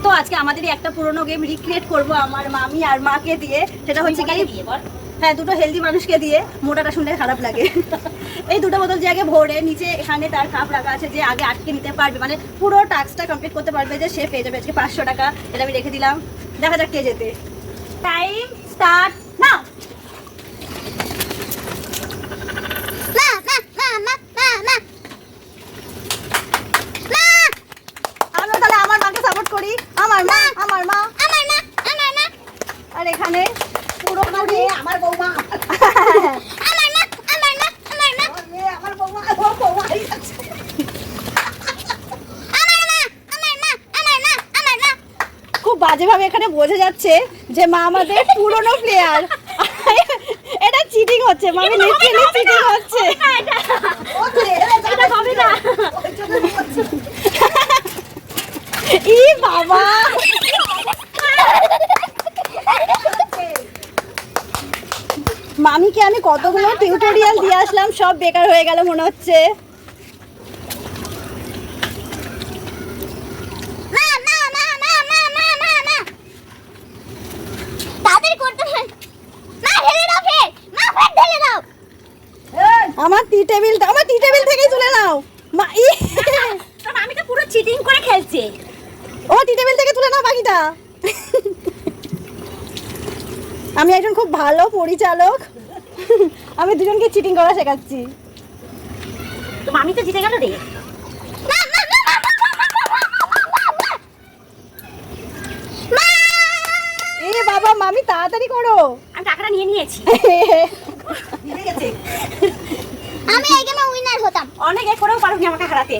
তো আজকে আমাদের একটা পুরনো গেম রিক্রিয়েট করব আমার মামি আর মাকে দিয়ে। সেটা হচ্ছে কি, হ্যাঁ, দুটো হেলদি মানুষকে দিয়ে। মোটাটা শুনলে খারাপ লাগে। এই দুটো বোতল যে আগে ভরে নিচে এখানে তার কাপ রাখা আছে, যে আগে আটকে নিতে পারবে, মানে পুরো টাস্কটা কমপ্লিট করতে পারবে, যে সে পেয়ে যাবে আজকে 500 টাকা। এটা আমি রেখে দিলাম, দেখা যাক কে যেতে। Time start now. আমরা তাহলে আমার মাকে সাপোর্ট করি। আমার মা, আমার মা, আমার মা, আমার মা। আর এখানে পুরোপুরি আমার বৌমা। আমার মা, আমার মা, আমার মা, আমার বৌমা, আমার বৌমা। খুব বাজেভাবে এখানে বোঝা যাচ্ছে যে মা আমাদের পুরনো প্লেয়ার। এটা চিটিং হচ্ছে, মামি লিটারালি চিটিং হচ্ছে। ই বাবা, মামিকে আমি কতগুলো টিউটোরিয়াল দিয়ে আসলাম, সব বেকার হয়ে গেল মনে হচ্ছে। আমার টি টেবিল থেকে তুলে নাও। আমি তো পুরো চিটিং করে খেলছে। ও টি টেবিল থেকে তুলে নাও বাকিটা। আমি একজন খুব ভালো পরিচালক, আমি দুজনকে চিটিং করা শেখাচ্ছি। তো মামি তো জিতে গেল রে। এ বাবা, মামি তাড়াতাড়ি করো। আমি টাকাটা নিয়ে নিয়েছি। আমি এই গেমে উইনার হতাম। অনেক এ করেও পারোনি আমাকে হারাতে।